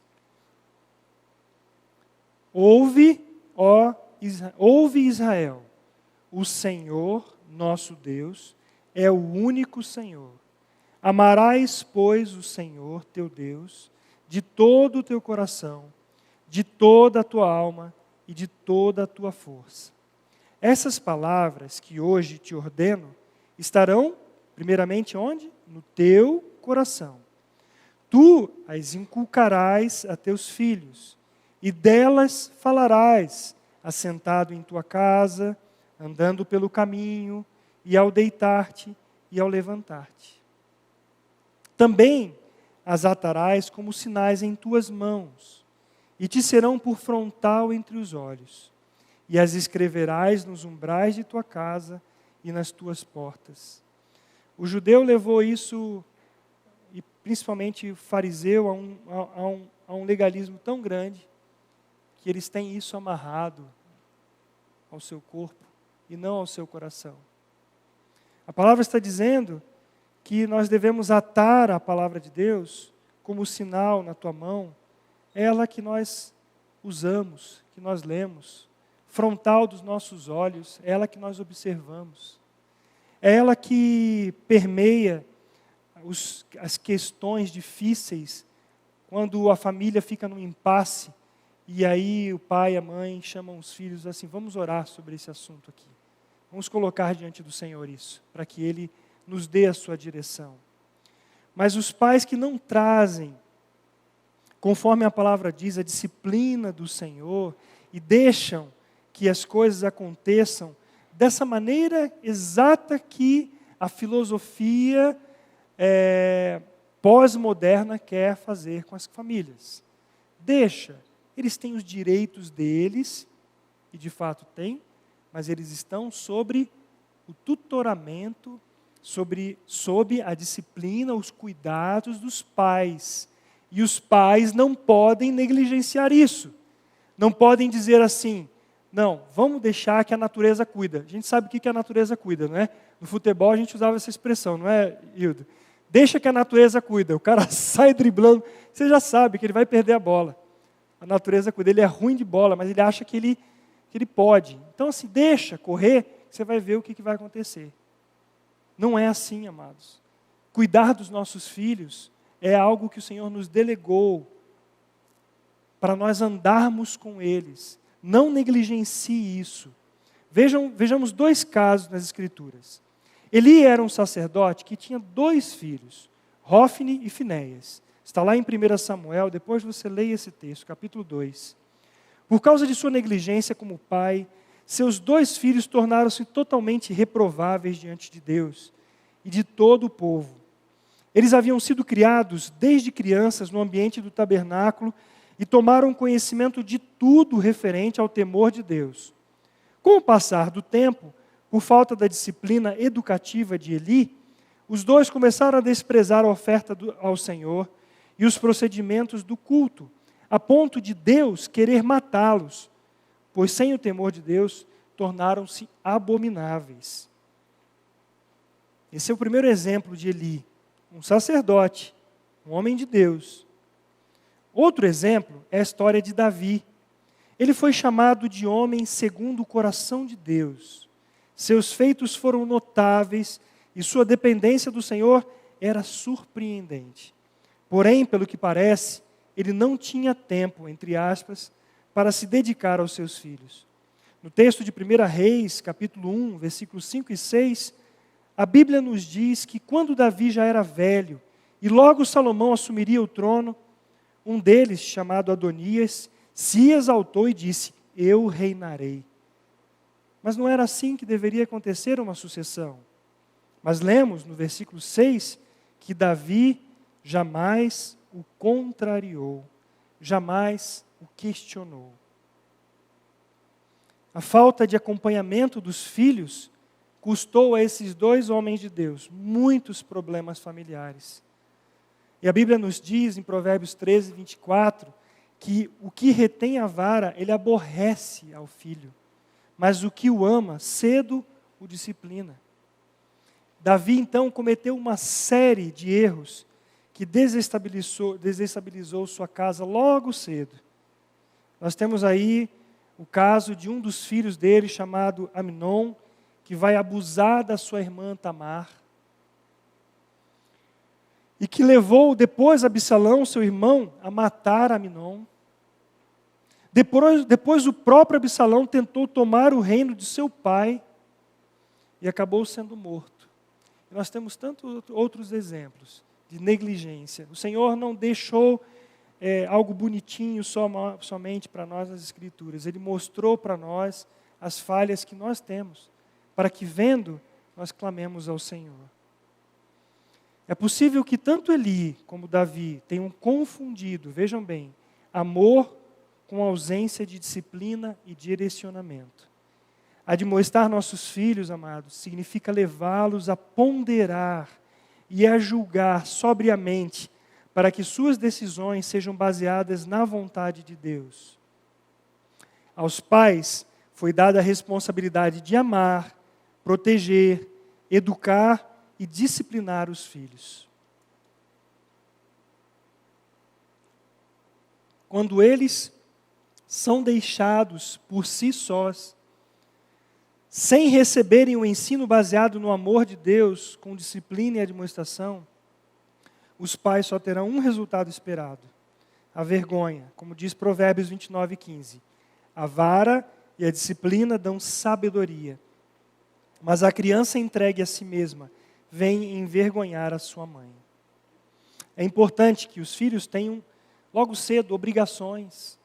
Ouve Israel, o Senhor, nosso Deus, é o único Senhor. Amarás, pois, o Senhor, teu Deus, de todo o teu coração, de toda a tua alma e de toda a tua força. Essas palavras que hoje te ordeno estarão, primeiramente, onde? No teu coração. Tu as inculcarás a teus filhos, e delas falarás, assentado em tua casa, andando pelo caminho, e ao deitar-te e ao levantar-te. Também as atarás como sinais em tuas mãos, e te serão por frontal entre os olhos, e as escreverás nos umbrais de tua casa e nas tuas portas. O judeu levou isso, e principalmente o fariseu, a um legalismo tão grande, que eles têm isso amarrado ao seu corpo e não ao seu coração. A palavra está dizendo que nós devemos atar a palavra de Deus como sinal na tua mão, ela que nós usamos, que nós lemos, frontal dos nossos olhos, é ela que nós observamos. É ela que permeia as questões difíceis, quando a família fica num impasse, E aí o pai e a mãe chamam os filhos assim, vamos orar sobre esse assunto aqui. Vamos colocar diante do Senhor isso, para que Ele nos dê a sua direção. Mas os pais que não trazem, conforme a palavra diz, a disciplina do Senhor, e deixam que as coisas aconteçam dessa maneira exata que a filosofia pós-moderna quer fazer com as famílias. Deixa. Eles têm os direitos deles, e de fato têm, mas eles estão sobre o tutoramento, sob a disciplina, os cuidados dos pais. E os pais não podem negligenciar isso. Não podem dizer assim, não, vamos deixar que a natureza cuida. A gente sabe o que a natureza cuida, não é? No futebol a gente usava essa expressão, não é, Hildo? Deixa que a natureza cuida. O cara sai driblando, você já sabe que ele vai perder a bola. A natureza cuida, ele é ruim de bola, mas ele acha que ele pode. Então, assim, deixa correr, você vai ver o que vai acontecer. Não é assim, amados. Cuidar dos nossos filhos é algo que o Senhor nos delegou para nós andarmos com eles. Não negligencie isso. Vejamos 2 casos nas Escrituras. Eli era um sacerdote que tinha 2 filhos, Hófni e Finéias. Está lá em 1 Samuel, depois você leia esse texto, capítulo 2. Por causa de sua negligência como pai, seus 2 filhos tornaram-se totalmente reprováveis diante de Deus e de todo o povo. Eles haviam sido criados desde crianças no ambiente do tabernáculo e tomaram conhecimento de tudo referente ao temor de Deus. Com o passar do tempo, por falta da disciplina educativa de Eli, os 2 começaram a desprezar a oferta ao Senhor e os procedimentos do culto, a ponto de Deus querer matá-los, pois sem o temor de Deus, tornaram-se abomináveis. Esse é o primeiro exemplo de Eli, um sacerdote, um homem de Deus. Outro exemplo é a história de Davi. Ele foi chamado de homem segundo o coração de Deus. Seus feitos foram notáveis e sua dependência do Senhor era surpreendente. Porém, pelo que parece, ele não tinha tempo, entre aspas, para se dedicar aos seus filhos. No texto de 1 Reis, capítulo 1, versículos 5 e 6, a Bíblia nos diz que quando Davi já era velho, e logo Salomão assumiria o trono, um deles, chamado Adonias, se exaltou e disse, eu reinarei. Mas não era assim que deveria acontecer uma sucessão. Mas lemos no versículo 6 que Davi jamais o contrariou, jamais o questionou. A falta de acompanhamento dos filhos custou a esses 2 homens de Deus muitos problemas familiares. E a Bíblia nos diz em Provérbios 13, 24, que o que retém a vara, ele aborrece ao filho, mas o que o ama, cedo o disciplina. Davi, então, cometeu uma série de erros que desestabilizou sua casa logo cedo. Nós temos aí o caso de um dos filhos dele, chamado Amnon, que vai abusar da sua irmã Tamar, e que levou depois Absalão, seu irmão, a matar Amnon. Depois o próprio Absalão tentou tomar o reino de seu pai e acabou sendo morto. E nós temos tantos outros exemplos de negligência. O Senhor não deixou algo bonitinho somente para nós nas Escrituras. Ele mostrou para nós as falhas que nós temos, para que vendo, nós clamemos ao Senhor. É possível que tanto Eli como Davi tenham confundido, vejam bem, amor com ausência de disciplina e direcionamento. Admoestar nossos filhos, amados, significa levá-los a ponderar e a julgar sobriamente, para que suas decisões sejam baseadas na vontade de Deus. Aos pais foi dada a responsabilidade de amar, proteger, educar e disciplinar os filhos. Quando eles são deixados por si sós, sem receberem o ensino baseado no amor de Deus, com disciplina e admoestação, os pais só terão um resultado esperado: a vergonha, como diz Provérbios 29:15. A vara e a disciplina dão sabedoria, mas a criança entregue a si mesma vem envergonhar a sua mãe. É importante que os filhos tenham, logo cedo, obrigações.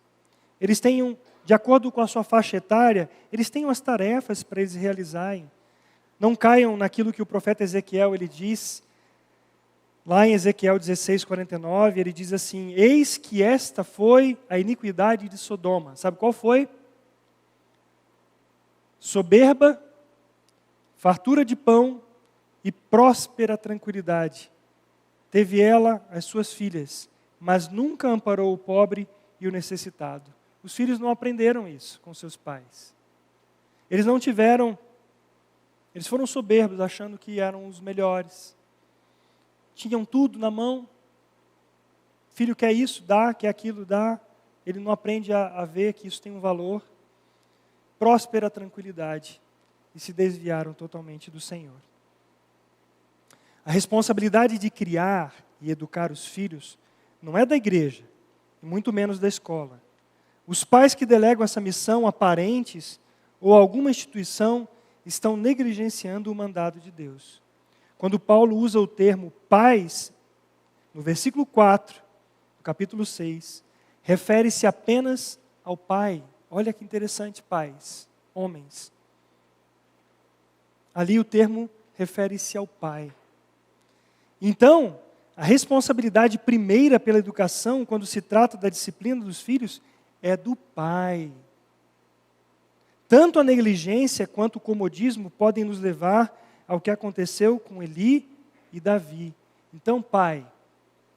Eles tenham, de acordo com a sua faixa etária, eles tenham as tarefas para eles realizarem. Não caiam naquilo que o profeta Ezequiel ele diz, lá em Ezequiel 16:49, ele diz assim: eis que esta foi a iniquidade de Sodoma. Sabe qual foi? Soberba, fartura de pão e próspera tranquilidade. Teve ela as suas filhas, mas nunca amparou o pobre e o necessitado. Os filhos não aprenderam isso com seus pais. Eles foram soberbos, achando que eram os melhores. Tinham tudo na mão. Filho quer isso, dá, quer aquilo, dá. Ele não aprende a ver que isso tem um valor. Próspera tranquilidade. E se desviaram totalmente do Senhor. A responsabilidade de criar e educar os filhos não é da igreja, e muito menos da escola. Os pais que delegam essa missão a parentes ou a alguma instituição estão negligenciando o mandado de Deus. Quando Paulo usa o termo pais, no versículo 4, do capítulo 6, refere-se apenas ao pai. Olha que interessante, pais, homens. Ali o termo refere-se ao pai. Então, a responsabilidade primeira pela educação, quando se trata da disciplina dos filhos, é do pai. Tanto a negligência quanto o comodismo podem nos levar ao que aconteceu com Eli e Davi. Então, pai,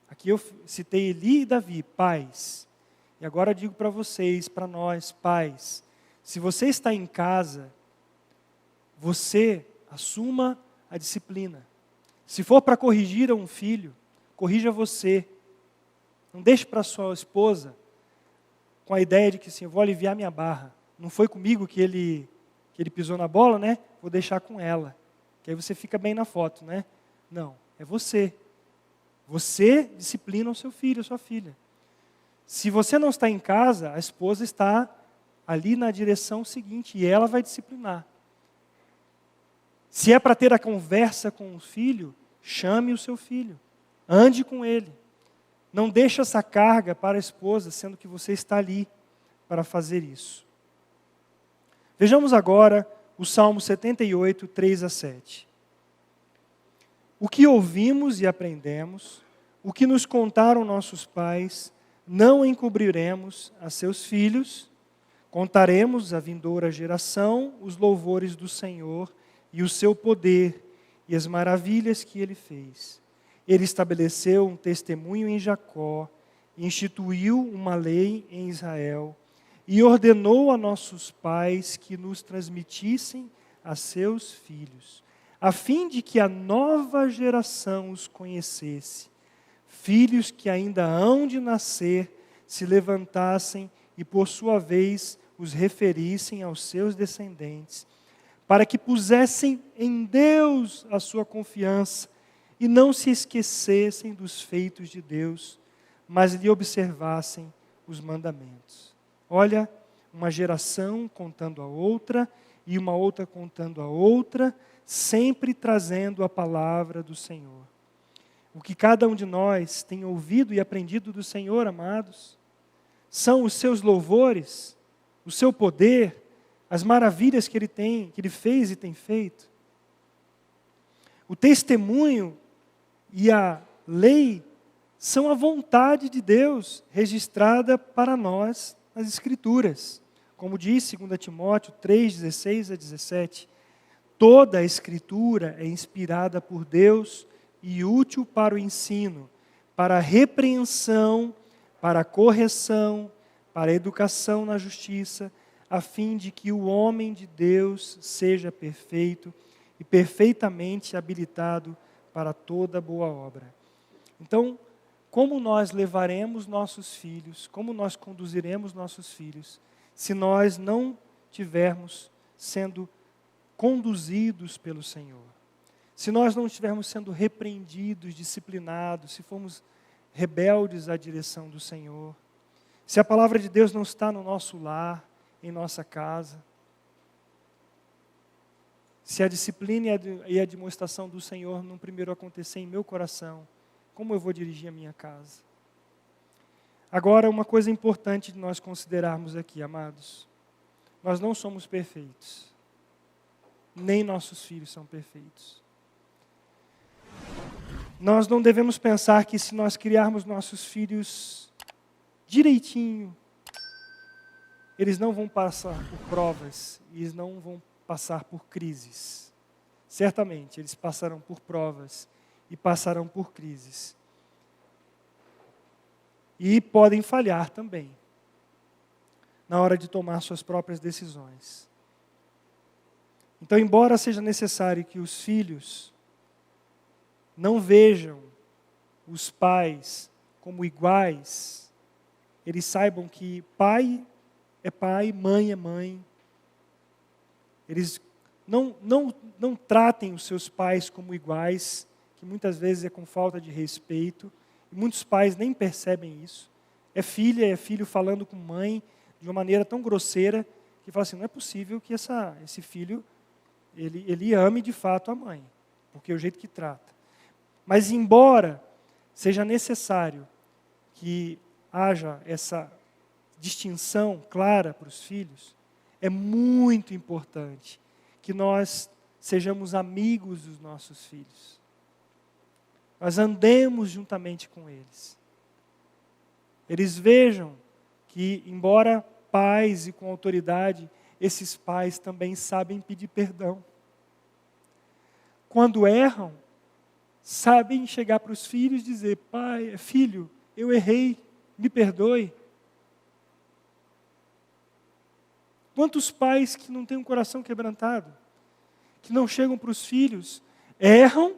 aqui eu citei Eli e Davi, pais. E agora eu digo para vocês, para nós, pais, se você está em casa, você assuma a disciplina. Se for para corrigir a um filho, corrija você. Não deixe para sua esposa com a ideia de que assim, eu vou aliviar minha barra. Não foi comigo que ele pisou na bola, né? Vou deixar com ela. Que aí você fica bem na foto, né? Não, é você. Você disciplina o seu filho, a sua filha. Se você não está em casa, a esposa está ali na direção seguinte e ela vai disciplinar. Se é para ter a conversa com o filho, chame o seu filho. Ande com ele. Não deixe essa carga para a esposa, sendo que você está ali para fazer isso. Vejamos agora o Salmo 78, 3-7. O que ouvimos e aprendemos, o que nos contaram nossos pais, não encobriremos a seus filhos, contaremos à vindoura geração os louvores do Senhor e o seu poder e as maravilhas que ele fez. Ele estabeleceu um testemunho em Jacó, instituiu uma lei em Israel e ordenou a nossos pais que nos transmitissem a seus filhos, a fim de que a nova geração os conhecesse. Filhos que ainda hão de nascer se levantassem e, por sua vez, os referissem aos seus descendentes, para que pusessem em Deus a sua confiança e não se esquecessem dos feitos de Deus, mas lhe observassem os mandamentos. Olha, uma geração contando a outra e uma outra contando a outra, sempre trazendo a palavra do Senhor. O que cada um de nós tem ouvido e aprendido do Senhor, amados, são os seus louvores, o seu poder, as maravilhas que ele fez e tem feito. O testemunho e a lei são a vontade de Deus registrada para nós nas Escrituras. Como diz 2 Timóteo 3:16-17, toda a Escritura é inspirada por Deus e útil para o ensino, para a repreensão, para a correção, para a educação na justiça, a fim de que o homem de Deus seja perfeito e perfeitamente habilitado para toda boa obra. Então, como nós levaremos nossos filhos, como nós conduziremos nossos filhos, se nós não tivermos sendo conduzidos pelo Senhor? Se nós não estivermos sendo repreendidos, disciplinados, se formos rebeldes à direção do Senhor, se a palavra de Deus não está no nosso lar, em nossa casa, se a disciplina e a demonstração do Senhor não primeiro acontecer em meu coração, como eu vou dirigir a minha casa? Agora, uma coisa importante de nós considerarmos aqui, amados. Nós não somos perfeitos. Nem nossos filhos são perfeitos. Nós não devemos pensar que se nós criarmos nossos filhos direitinho, eles não vão passar por provas, eles não vão passar por crises. Certamente, eles passarão por provas e passarão por crises. E podem falhar também, na hora de tomar suas próprias decisões. Então, embora seja necessário que os filhos não vejam os pais como iguais, eles saibam que pai é pai, mãe é mãe. Eles não tratem os seus pais como iguais, que muitas vezes é com falta de respeito. E muitos pais nem percebem isso. É filha, é filho falando com mãe de uma maneira tão grosseira que fala assim, não é possível que esse filho ele ame de fato a mãe, porque é o jeito que trata. Mas embora seja necessário que haja essa distinção clara para os filhos, é muito importante que nós sejamos amigos dos nossos filhos. Nós andemos juntamente com eles. Eles vejam que, embora pais e com autoridade, esses pais também sabem pedir perdão. Quando erram, sabem chegar para os filhos e dizer, pai, filho, eu errei, me perdoe. Quantos pais que não têm um coração quebrantado, que não chegam para os filhos, erram,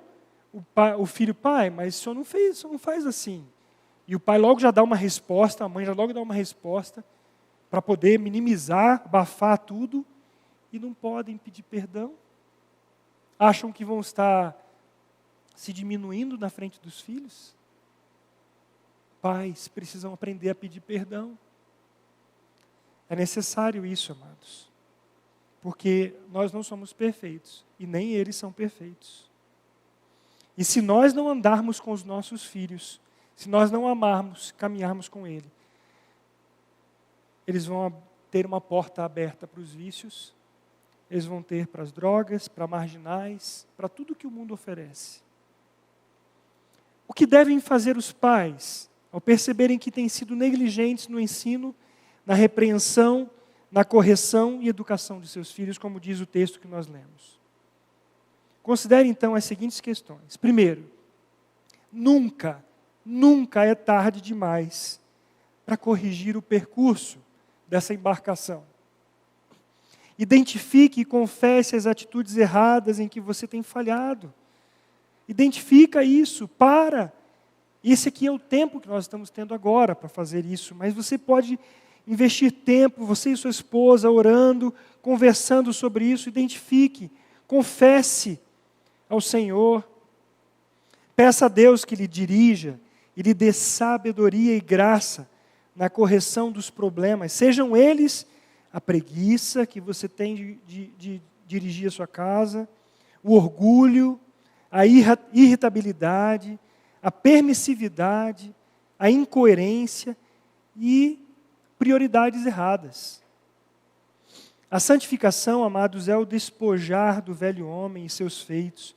o filho, pai, mas o senhor não fez, o senhor não faz assim. E o pai logo já dá uma resposta, a mãe já logo dá uma resposta, para poder minimizar, abafar tudo, e não podem pedir perdão. Acham que vão estar se diminuindo na frente dos filhos. Pais precisam aprender a pedir perdão. É necessário isso, amados. Porque nós não somos perfeitos. E nem eles são perfeitos. E se nós não andarmos com os nossos filhos, se nós não amarmos, caminharmos com ele, eles vão ter uma porta aberta para os vícios, eles vão ter para as drogas, para marginais, para tudo que o mundo oferece. O que devem fazer os pais, ao perceberem que têm sido negligentes no ensino, na repreensão, na correção e educação de seus filhos, como diz o texto que nós lemos? Considere então as seguintes questões. Primeiro, nunca é tarde demais para corrigir o percurso dessa embarcação. Identifique e confesse as atitudes erradas em que você tem falhado. Identifica isso, para. Esse aqui é o tempo que nós estamos tendo agora para fazer isso, mas você pode investir tempo, você e sua esposa, orando, conversando sobre isso. Identifique, confesse ao Senhor. Peça a Deus que lhe dirija e lhe dê sabedoria e graça na correção dos problemas, sejam eles a preguiça que você tem de dirigir a sua casa, o orgulho, a irritabilidade, a permissividade, a incoerência e prioridades erradas. A santificação, amados, é o despojar do velho homem e seus feitos,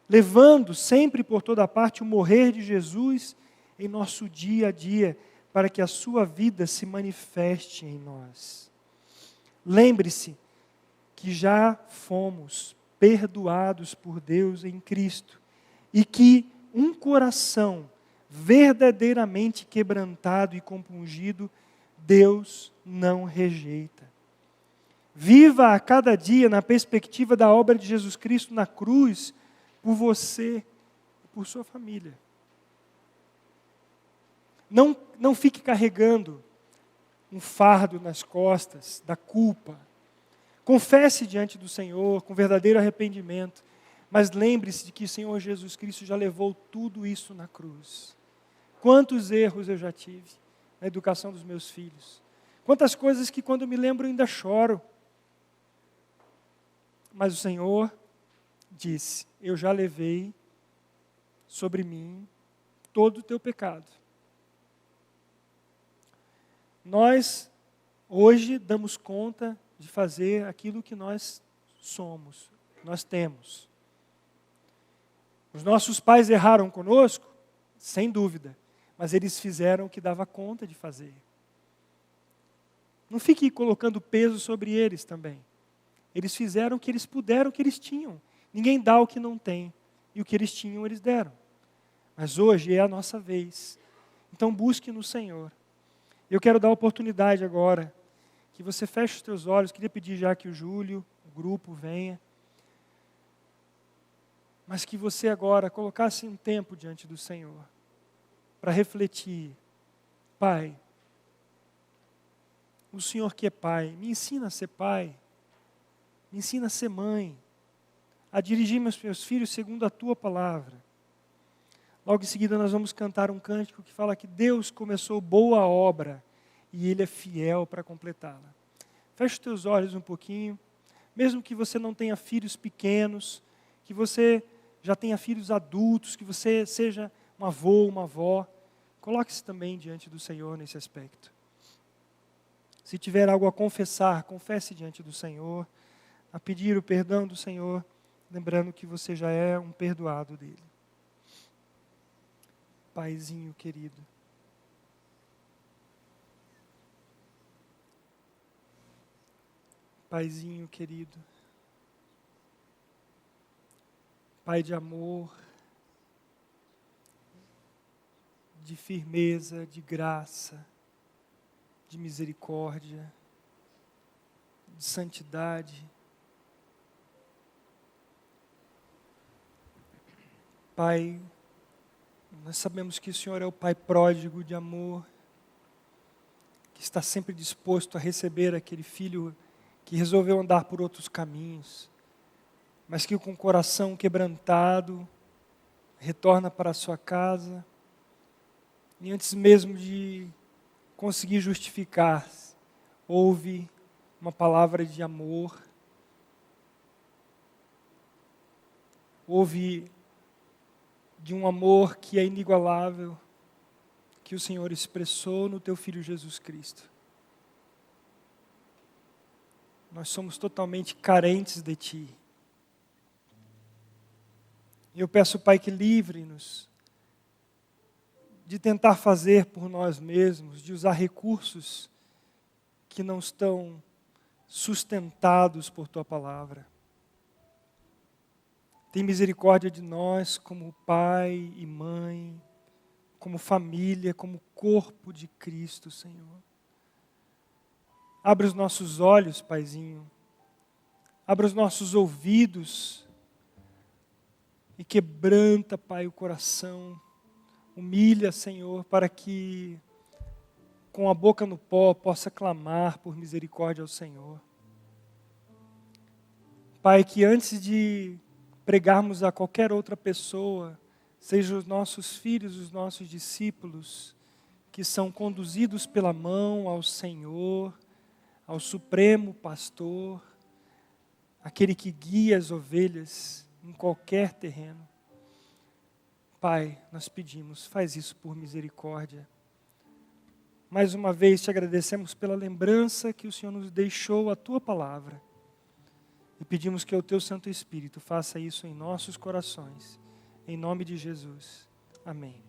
levando sempre por toda parte o morrer de Jesus em nosso dia a dia, para que a sua vida se manifeste em nós. Lembre-se que já fomos perdoados por Deus em Cristo e que um coração verdadeiramente quebrantado e compungido, Deus não rejeita. Viva a cada dia na perspectiva da obra de Jesus Cristo na cruz, por você e por sua família. Não fique carregando um fardo nas costas da culpa. Confesse diante do Senhor com verdadeiro arrependimento, mas lembre-se de que o Senhor Jesus Cristo já levou tudo isso na cruz. Quantos erros eu já tive, na educação dos meus filhos. Quantas coisas que quando me lembro ainda choro. Mas o Senhor disse: eu já levei sobre mim todo o teu pecado. Nós, hoje, damos conta de fazer aquilo que nós somos, nós temos. Os nossos pais erraram conosco? Sem dúvida. Mas eles fizeram o que dava conta de fazer. Não fique colocando peso sobre eles também. Eles fizeram o que eles puderam, o que eles tinham. Ninguém dá o que não tem. E o que eles tinham, eles deram. Mas hoje é a nossa vez. Então busque no Senhor. Eu quero dar a oportunidade agora que você feche os teus olhos. Queria pedir já que o Júlio, o grupo, venha. Mas que você agora colocasse um tempo diante do Senhor para refletir. Pai, o Senhor que é Pai, me ensina a ser pai, me ensina a ser mãe, a dirigir meus filhos segundo a Tua palavra. Logo em seguida nós vamos cantar um cântico que fala que Deus começou boa obra e Ele é fiel para completá-la. Feche os teus olhos um pouquinho, mesmo que você não tenha filhos pequenos, que você já tenha filhos adultos, que você seja um avô, uma avó, coloque-se também diante do Senhor nesse aspecto. Se tiver algo a confessar, confesse diante do Senhor, a pedir o perdão do Senhor, lembrando que você já é um perdoado dele. Paizinho querido. Paizinho querido. Pai de amor, de firmeza, de graça, de misericórdia, de santidade. Pai, nós sabemos que o Senhor é o Pai pródigo de amor, que está sempre disposto a receber aquele filho que resolveu andar por outros caminhos, mas que com o coração quebrantado retorna para a sua casa e antes mesmo de conseguir justificar, ouve uma palavra de amor, ouve de um amor que é inigualável, que o Senhor expressou no Teu Filho Jesus Cristo. Nós somos totalmente carentes de Ti. Eu peço, Pai, que livre-nos de tentar fazer por nós mesmos, de usar recursos que não estão sustentados por Tua palavra. Tem misericórdia de nós como pai e mãe, como família, como corpo de Cristo, Senhor. Abre os nossos olhos, Paizinho. Abre os nossos ouvidos e quebranta, Pai, o coração. Humilha, Senhor, para que com a boca no pó possa clamar por misericórdia ao Senhor. Pai, que antes de pregarmos a qualquer outra pessoa, sejam os nossos filhos, os nossos discípulos, que são conduzidos pela mão ao Senhor, ao Supremo Pastor, aquele que guia as ovelhas em qualquer terreno. Pai, nós pedimos, faz isso por misericórdia. Mais uma vez te agradecemos pela lembrança que o Senhor nos deixou a Tua palavra. E pedimos que o Teu Santo Espírito faça isso em nossos corações. Em nome de Jesus. Amém.